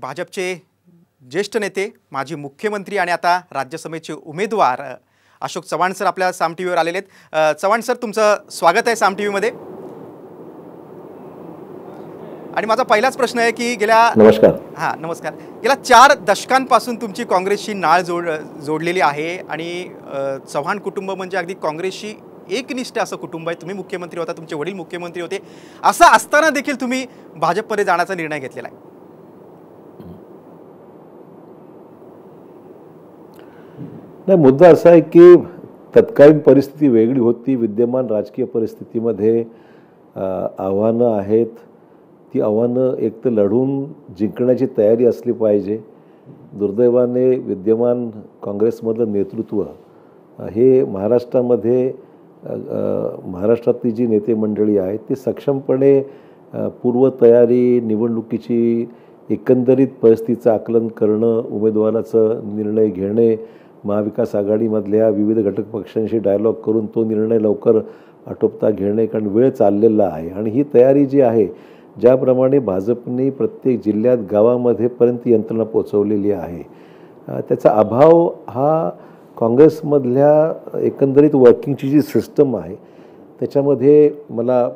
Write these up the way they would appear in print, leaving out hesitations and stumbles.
भाजपचे ज्येष्ठ नेते, माजी मुख्यमंत्री आणि आता राज्यसभेचे उमेदवार अशोक चव्हाण सर आपल्या साम टीव्हीवर आलेले आहेत। चव्हाण सर, तुमचं स्वागत आहे साम टीव्हीमध्ये। आणि माझा पहिलाच प्रश्न आहे की नमस्कार। नमस्कार। गेल्या 4 दशकांपासून तुमची काँग्रेसशी नाळ जोडलेली आहे आणि चव्हाण कुटुंब म्हणजे अगदी काँग्रेसशी एकनिष्ठ असं कुटुंब आहे। तुम्ही मुख्यमंत्री होता, तुमचे वडील मुख्यमंत्री होते, असं असताना देखील तुम्ही भाजपमध्ये जाण्याचा निर्णय घेतलेला आहे। नाही, मुद्दा असा आहे की तत्कालीन परिस्थिती वेगळी होती। विद्यमान राजकीय परिस्थितीमध्ये आव्हानं आहेत। ती आव्हानं एक तर लढून जिंकण्याची तयारी असली पाहिजे। दुर्दैवाने विद्यमान काँग्रेसमधलं नेतृत्व हे महाराष्ट्रातली जी नेते मंडळी आहेत ती सक्षमपणे पूर्वतयारी, निवडणुकीची एकंदरीत परिस्थितीचं आकलन करणं, उमेदवाराचं निर्णय घेणे, महाविकास आघाडीमधल्या विविध घटक पक्षांशी डायलॉग करून तो निर्णय लवकर आटोपता घेणे, कारण वेळ चाललेला आहे। आणि ही तयारी जी आहे, ज्याप्रमाणे भाजपने प्रत्येक जिल्ह्यात गावामध्ये पर्यंत यंत्रणा पोहोचवलेली आहे, त्याचा अभाव हा काँग्रेसमधल्या एकंदरीत वर्किंगची जी सिस्टम आहे त्याच्यामध्ये मला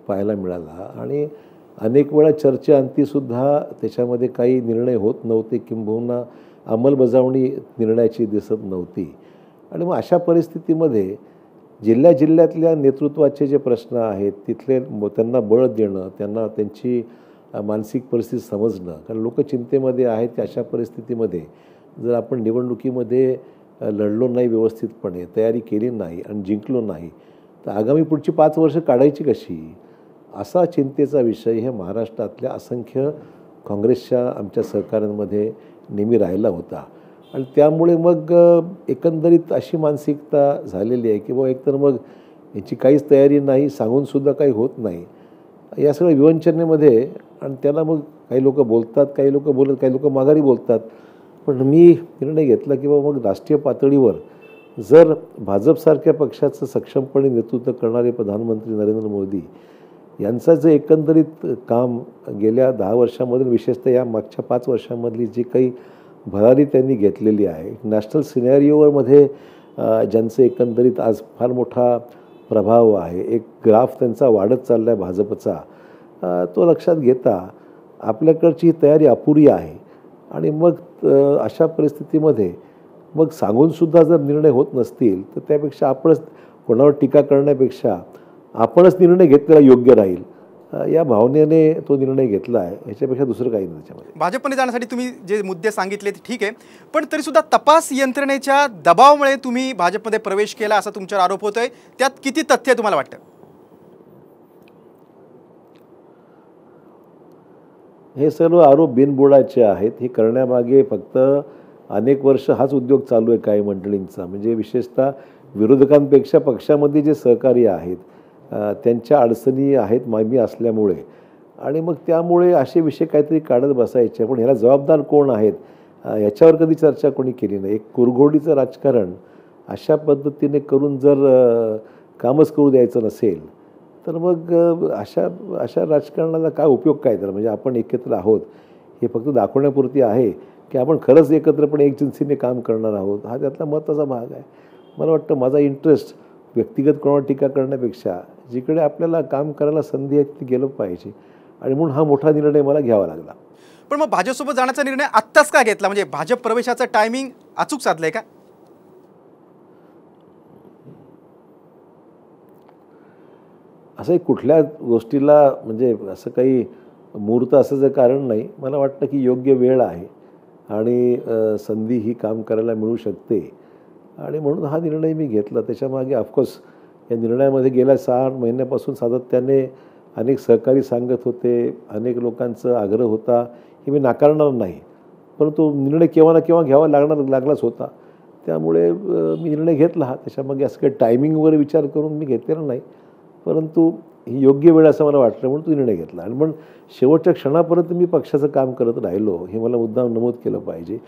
पाहायला मिळाला। आणि अनेक वेळा चर्चेअंतीसुद्धा त्याच्यामध्ये काही निर्णय होत नव्हते, किंबहुना अंमलबजावणी निर्णयाची दिसत नव्हती। आणि मग अशा परिस्थितीमध्ये जिल्ह्यातल्या नेतृत्वाचे जे प्रश्न आहेत तिथले त्यांना बळ देणं, त्यांना त्यांची मानसिक परिस्थिती समजणं, कारण लोक चिंतेमध्ये आहेत। अशा परिस्थितीमध्ये जर आपण निवडणुकीमध्ये लढलो नाही, व्यवस्थितपणे तयारी केली नाही आणि जिंकलो नाही, तर आगामी पुढची 5 वर्ष काढायची कशी, असा चिंतेचा विषय हे महाराष्ट्रातल्या असंख्य काँग्रेसच्या आमच्या सहकाऱ्यांमध्ये नेहमी राहिला होता। आणि त्यामुळे मग एकंदरीत अशी मानसिकता झालेली आहे की बाबा एकतर मग याची काहीच तयारी नाही, सांगूनसुद्धा काही होत नाही, या सगळ्या विवंचनेमध्ये। आणि त्याला मग काही लोक बोलतात, काही लोक बोलत, काही लोक माघारी बोलतात। पण मी निर्णय घेतला की बाबा मग राष्ट्रीय पातळीवर जर भाजपसारख्या पक्षाचं सक्षमपणे नेतृत्व करणारे प्रधानमंत्री नरेंद्र मोदी यांचं जे एकंदरीत काम गेल्या 10 वर्षांमधून, विशेषतः या मागच्या 5 वर्षांमधली जी काही भरारी त्यांनी घेतलेली आहे, नॅशनल सिनॅरिओमध्ये ज्यांचं एकंदरीत आज फार मोठा प्रभाव आहे, एक ग्राफ त्यांचा वाढत चालला आहे भाजपचा, तो लक्षात घेता आपल्याकडची तयारी अपुरी आहे। आणि मग अशा परिस्थितीमध्ये मग सांगूनसुद्धा जर निर्णय होत नसतील तर त्यापेक्षा आपणच कोणावर टीका करण्यापेक्षा आपणच निर्णय घेतलेला योग्य राहील, या भावनेने तो निर्णय घेतला आहे। याच्यापेक्षा दुसरं काही नाही त्याच्यामध्ये। भाजपमध्ये जाण्यासाठी तुम्ही जे मुद्दे सांगितले ते ठीक आहे, पण तरीसुद्धा तपास यंत्रणेच्या दबावामुळे तुम्ही भाजपमध्ये प्रवेश केला असा तुमच्यावर आरोप होतोय, त्यात किती तथ्य तुम्हाला वाटतं? हे सर्व आरोप बिनबुडाचे आहेत। हे करण्यामागे फक्त अनेक वर्ष हाच उद्योग चालू आहे काही मंडळींचा, म्हणजे विशेषतः विरोधकांपेक्षा पक्षामध्ये जे सहकारी आहेत त्यांच्या अडचणी आहेत मी असल्यामुळे, आणि मग त्यामुळे असे विषय काहीतरी काढत बसायचे। पण ह्याला जबाबदार कोण आहेत याच्यावर कधी चर्चा कोणी केली नाही। एक कुरघोडीचं राजकारण अशा पद्धतीने करून जर कामच करू द्यायचं नसेल तर मग अशा राजकारणाला काय उपयोग काय? तर म्हणजे आपण एकत्र आहोत हे फक्त दाखवण्यापुरती आहे की आपण खरंच एकत्रपणे एकजिन्सीने काम करणार आहोत, हा त्यातला महत्त्वाचा भाग आहे। मला वाटतं माझा इंटरेस्ट व्यक्तिगत कोणावर टीका करण्यापेक्षा जिकडे आपल्याला काम करायला संधी आहे तिथे गेलं पाहिजे, आणि म्हणून हा मोठा निर्णय मला घ्यावा लागला। पण मग भाजपसोबत जाण्याचा निर्णय आत्ताच का घेतला? म्हणजे भाजप प्रवेशाचं टायमिंग अचूक साधलंय का? असं कुठल्या गोष्टीला म्हणजे असं काही मुहूर्त असायचं कारण नाही। मला वाटतं की योग्य वेळ आहे आणि संधी ही काम करायला मिळू शकते, आणि म्हणून हा निर्णय मी घेतला। त्याच्यामागे ऑफकोर्स या निर्णयामध्ये गेल्या 6 महिन्यापासून सातत्याने अनेक सहकारी सांगत होते, अनेक लोकांचा आग्रह होता, हे मी नाकारणार नाही, परंतु निर्णय केव्हा ना केव्हा घ्यावा लागलाच होता। त्यामुळे मी निर्णय घेतला हा। त्याच्यामागे असं काही टायमिंग वगैरे विचार करून मी घेतलेला नाही, परंतु ही योग्य वेळ असं मला वाटलं म्हणून तो निर्णय घेतला। आणि पण शेवटच्या क्षणापर्यंत मी पक्षाचं काम करत राहिलो, हे मला मुद्दाम नमूद केलं पाहिजे।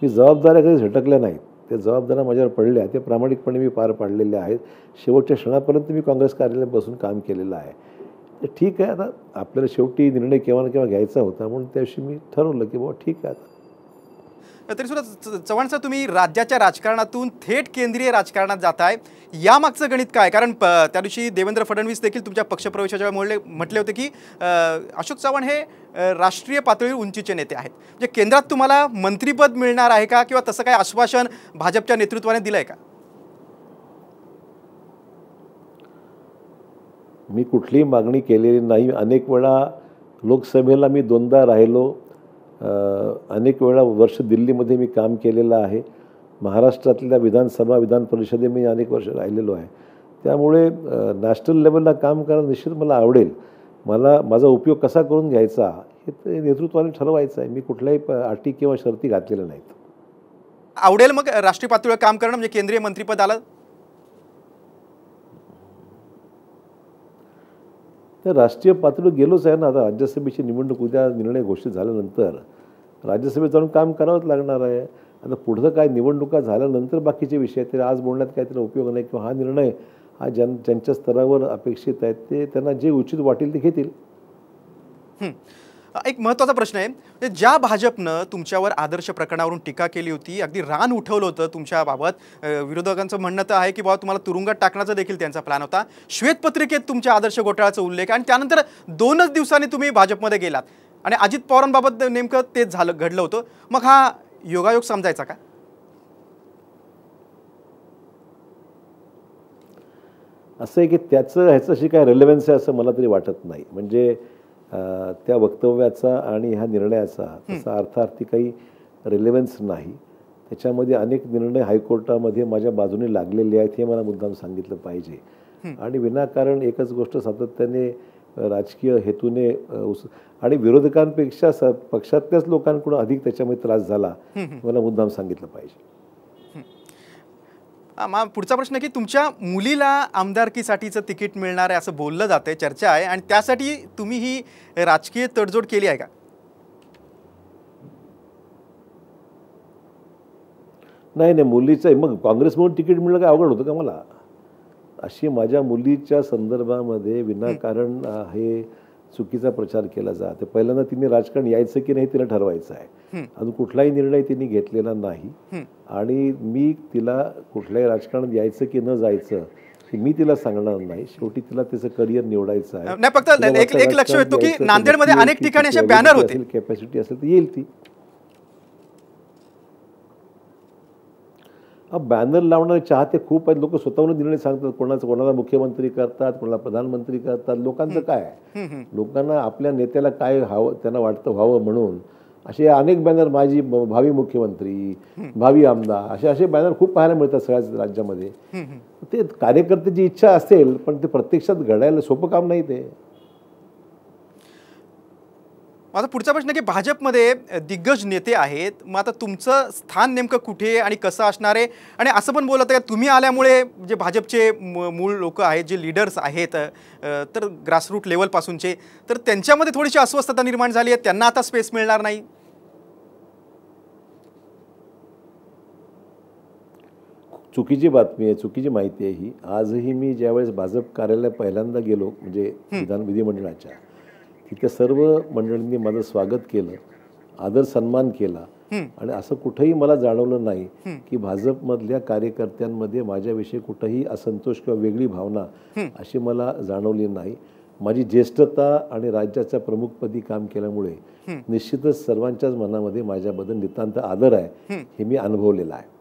मी जबाबदाऱ्या कधी झटकल्या नाहीत, त्या जबाबदाऱ्या माझ्यावर पडल्या, ते प्रामाणिकपणे मी पार पाडलेल्या आहेत। शेवटच्या क्षणापर्यंत मी काँग्रेस कार्यालयात बसून काम केलेलं आहे। तर ठीक आहे, आता आपल्याला शेवटी निर्णय केव्हा ना केव्हा घ्यायचा होता, म्हणून त्याविषयी मी ठरवलं की बाबा ठीक आहे आता. तरी सुद्धा चव्हाण सर, तुम्ही राज्याच्या राजकारणातून थेट केंद्रीय राजकारणात जाताय, यामागचं गणित काय? कारण त्या दिवशी देवेंद्र फडणवीस देखील तुमच्या पक्षप्रवेशाच्या वेळी म्हटले होते की अशोक चव्हाण हे राष्ट्रीय पातळीवर उंचीचे नेते आहेत. म्हणजे केंद्रात तुम्हाला मंत्रीपद मिळणार आहे का, किंवा तसं काही आश्वासन भाजपच्या नेतृत्वाने दिलंय का? मी कुठलीही मागणी केलेली नाही. अनेक वेळा लोकसभेला मी 2दा राहिलो, अनेक वेळा वर्ष दिल्लीमध्ये मी काम केलेलं आहे. महाराष्ट्रातल्या विधानसभा विधान परिषदे मी अनेक वर्ष राहिलेलो आहे. त्यामुळे नॅशनल लेवलला काम करायला निश्चित मला आवडेल. मला माझा उपयोग कसा करून घ्यायचा हे ते नेतृत्वाने ठरवायचं आहे. मी कुठल्याही अटी किंवा शर्ती घातलेल्या नाहीत. आवडेल मग राष्ट्रीय पातळीवर काम करणं, म्हणजे केंद्रीय मंत्रिपद आलं तर राष्ट्रीय पातळीवर गेलोच आहे ना. आता राज्यसभेची निवडणूक उद्या निर्णय घोषित झाल्यानंतर राज्यसभेत जाऊन काम करावंच लागणार आहे. आता पुढचं काय निवडणुका झाल्यानंतर बाकीचे विषय आहेत, ते आज बोलण्यात काय त्याला उपयोग नाही. किंवा हा निर्णय हा ज्यांच्या स्तरावर अपेक्षित आहेत ते त्यांना जे उचित वाटेल ते घेतील. एक महत्त्वाचा प्रश्न आहे, म्हणजे ज्या भाजपनं तुमच्यावर आदर्श प्रकरणावरून टीका केली होती, अगदी रान उठवलं होतं तुमच्याबाबत, विरोधकांचं म्हणणं तर आहे की बाबा तुम्हाला तुरुंगात टाकण्याचा देखील त्यांचा प्लॅन होता. श्वेतपत्रिकेत तुमच्या आदर्श घोटाळ्याचा उल्लेख, आणि त्यानंतर 2च दिवसांनी तुम्ही भाजपमध्ये गेलात आणि अजित पवारांबाबत नेमकं तेच घडलं होतं. मग हा योगायोग समजायचा का? असं आहे की त्याचं ह्याच्याशी काय रिलेव्हन्स आहे असं मला तरी वाटत नाही. म्हणजे त्या वक्तव्याचा आणि ह्या निर्णयाचा तसा अर्थार्थी काही रिलेव्हन्स नाही. त्याच्यामध्ये अनेक निर्णय हायकोर्टामध्ये माझ्या बाजूने लागलेले आहेत हे मला मुद्दाम सांगितलं पाहिजे. आणि विनाकारण एकच गोष्ट सातत्याने राजकीय हेतूने आणि विरोधकांपेक्षा पक्षातल्याच लोकांकडून अधिक त्याच्यामध्ये त्रास झाला मला मुद्दाम सांगितलं पाहिजे. पुढचा प्रश्न आहे की तुमच्या मुलीला आमदारकीसाठीचं तिकीट मिळणार आहे असं बोललं जातंय, चर्चा आहे, आणि त्यासाठी तुम्ही ही राजकीय तडजोड केली आहे का? नाही, मुलीचं मग काँग्रेसमधून तिकीट मिळणं काय अवघड होतं का मला? अशी माझ्या मुलीच्या संदर्भामध्ये विनाकारण हे चुकीचा प्रचार केला जातो. पहिल्यांदा तिने राजकारण यायचं की नाही तिला ठरवायचं आहे. अजून कुठलाही निर्णय तिने घेतलेला नाही. आणि मी तिला कुठल्याही राजकारणात यायचं की न जायचं हे मी तिला सांगणार नाही. शेवटी तिला त्याचं करिअर निवडायचं आहे. नाही, फक्त एक लक्ष येतो की नांदेडमध्ये अनेक ठिकाणी असे बॅनर होते, कॅपॅसिटी असेल तर येईल ती. बॅनर लावणारे चाहते खूप आहेत. लोक स्वतःहून निर्णय सांगतात, कोणाला मुख्यमंत्री करतात, कोणाला प्रधानमंत्री करतात. लोकांचं काय आहे, लोकांना आपल्या नेत्याला काय हवं त्यांना वाटतं व्हावं म्हणून असे अनेक बॅनर, माझी भावी मुख्यमंत्री, भावी आमदार, असे बॅनर खूप पाहायला मिळतात सगळ्याच राज्यामध्ये. ते कार्यकर्त्याची इच्छा असेल पण ते प्रत्यक्षात घडायला सोपं काम नाही ते. माझा पुढचा प्रश्न की भाजपमध्ये दिग्गज नेते आहेत, मग आता तुमचं स्थान नेमकं कुठे आणि कसं असणार आहे? आणि असं पण बोलत आहे तुम्ही आल्यामुळे जे भाजपचे मूळ लोक आहेत, जे लीडर्स आहेत, तर ग्रासरूट लेवलपासूनचे, तर त्यांच्यामध्ये थोडीशी अस्वस्थता निर्माण झाली आहे, त्यांना आता स्पेस मिळणार नाही. चुकीची बातमी आहे, चुकीची माहिती आहे ही. आजही मी ज्यावेळेस भाजप कार्यालय पहिल्यांदा गेलो, म्हणजे विधिमंडळाच्या, तिथे सर्व मंडळींनी माझं स्वागत केलं, आदर सन्मान केला. आणि असं कुठेही मला जाणवलं नाही की भाजपमधल्या कार्यकर्त्यांमध्ये माझ्याविषयी कुठेही असंतोष किंवा वेगळी भावना अशी मला जाणवली नाही. माझी ज्येष्ठता आणि राज्याच्या प्रमुखपदी काम केल्यामुळे निश्चितच सर्वांच्याच मनामध्ये माझ्याबद्दल नितांत आदर आहे, हे मी अनुभवलेलं आहे.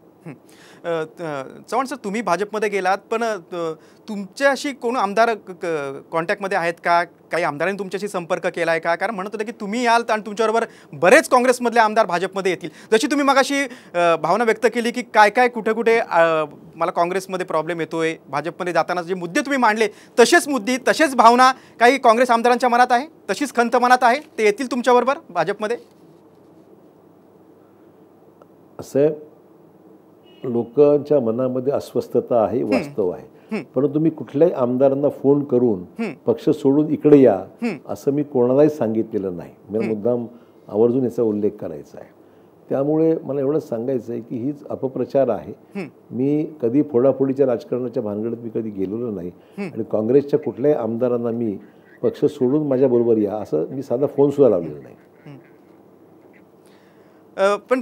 चव्हाण सर, तुम्ही भाजपमध्ये गेलात, पण तुमच्याशी कोण आमदार कॉन्टॅक्टमध्ये आहेत का? काही आमदारांनी तुमच्याशी संपर्क केला आहे का? कारण म्हणत होते की तुम्ही याल आणि तुमच्याबरोबर बरेच काँग्रेसमधले आमदार भाजपमध्ये येतील. जशी तुम्ही मगाशी भावना व्यक्त केली की काय कुठे कुठे मला काँग्रेसमध्ये प्रॉब्लेम येतोय, भाजपमध्ये जाताना जे मुद्दे तुम्ही मांडले तसेच मुद्दे, तसेच भावना काही काँग्रेस आमदारांच्या मनात आहे, तशीच खंत मनात आहे, ते येतील तुमच्याबरोबर भाजपमध्ये? असं लोकांच्या मनामध्ये अस्वस्थता आहे, वास्तव आहे. परंतु मी कुठल्याही आमदारांना फोन करून पक्ष सोडून इकडे या असं मी कोणालाही सांगितलेलं नाही. मला मुद्दाम आवर्जून याचा उल्लेख करायचा आहे. त्यामुळे मला एवढंच सांगायचं आहे की हीच अपप्रचार आहे. मी कधी फोडाफोडीच्या राजकारणाच्या भानगडीत मी कधी गेलेलो नाही आणि काँग्रेसच्या कुठल्याही आमदारांना मी पक्ष सोडून माझ्याबरोबर या, असं मी साधा फोनसुद्धा लावलेला नाही. पण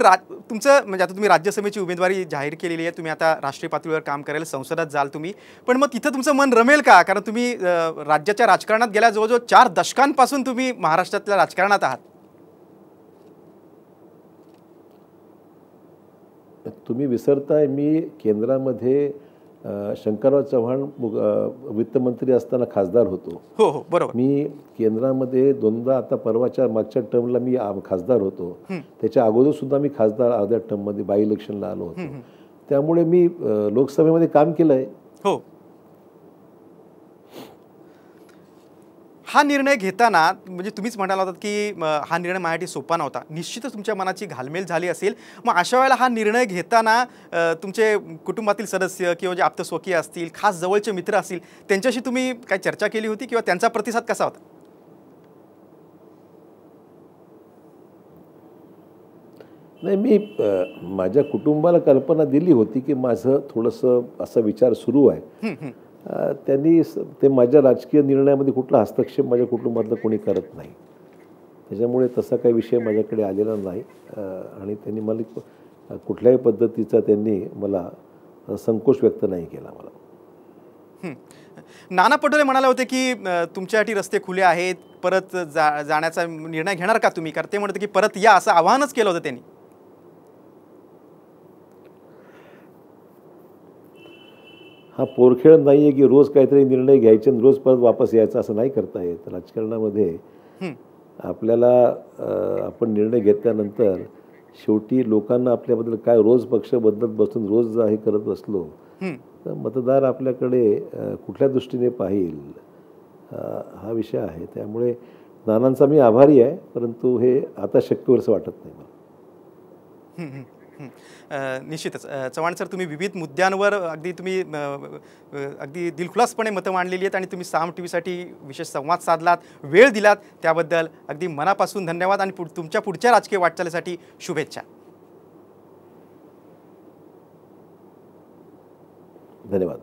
तुमचं म्हणजे आता तुम्ही राज्यसभेची उमेदवारी जाहीर केलेली आहे, तुम्ही आता राष्ट्रीय पातळीवर काम करायला संसदात जाल तुम्ही, पण मग तिथं तुमचं मन रमेल का? कारण तुम्ही राज्याच्या राजकारणात गेल्या जवळजवळ 4 दशकांपासून तुम्ही महाराष्ट्रातल्या राजकारणात आहात. तुम्ही विसरताय, मी केंद्रामध्ये शंकरराव चव्हाण वित्तमंत्री असताना खासदार होतो. हो हो बरोबर. मी केंद्रामध्ये दोनदा, आता परवाच्या मागच्या टर्मला मी खासदार होतो. त्याच्या अगोदर सुद्धा मी खासदार अर्ध्या टर्ममध्ये बाय इलेक्शनला आलो होतो. त्यामुळे मी लोकसभेमध्ये काम केलंय. हो. हा निर्णय घेताना म्हणजे तुम्हीच म्हणाला होतात की हा निर्णय माझ्यासाठी सोपा नव्हता. निश्चितच तुमच्या मनाची घालमेल झाली असेल. मग अशा वेळेला हा निर्णय घेताना तुमचे कुटुंबातील सदस्य किंवा जे आप्तस्वकीय असतील, खास जवळचे मित्र असतील, त्यांच्याशी तुम्ही काय चर्चा केली होती किंवा त्यांचा प्रतिसाद कसा होता? नाही, मी माझ्या कुटुंबाला कल्पना दिली होती की माझं थोडंसं असा विचार सुरू आहे. त्यांनी ते माझ्या राजकीय निर्णयामध्ये कुठला हस्तक्षेप माझ्या कुटुंबातलं कोणी करत नाही. त्याच्यामुळे तसा काही विषय माझ्याकडे आलेला नाही. आणि त्यांनी मला कुठल्याही पद्धतीचा त्यांनी मला संकोच व्यक्त नाही केला मला. नाना पटोले म्हणाले होते की तुमच्यासाठी रस्ते खुले आहेत, परत जाण्याचा निर्णय घेणार का तुम्ही? कारण ते म्हणते की परत या, असं आवाहनच केलं होतं त्यांनी. हा पोरखेळ नाही आहे की रोज काहीतरी निर्णय घ्यायचे आणि रोज परत वापस यायचा, असं नाही करता येत. राजकारणामध्ये आपल्याला आपण निर्णय घेतल्यानंतर शेवटी लोकांना आपल्याबद्दल काय, रोज पक्ष बदलत बसून रोज हे करत बसलो तर मतदार आपल्याकडे कुठल्या दृष्टीने पाहिल, हा विषय आहे. त्यामुळे नानांचा मी आभारी आहे, परंतु हे आता शक्य होईल असं वाटत नाही मला. निश्चितच चव्हाण सर, तुम्ही विविध मुद्द्यांवर अगदी दिलखुलासपणे मतं मांडलेली आहेत आणि तुम्ही साम टीव्हीसाठी विशेष संवाद साधलात, वेळ दिलात, त्याबद्दल अगदी मनापासून धन्यवाद आणि तुमच्या पुढच्या राजकीय वाटचालीसाठी शुभेच्छा. धन्यवाद.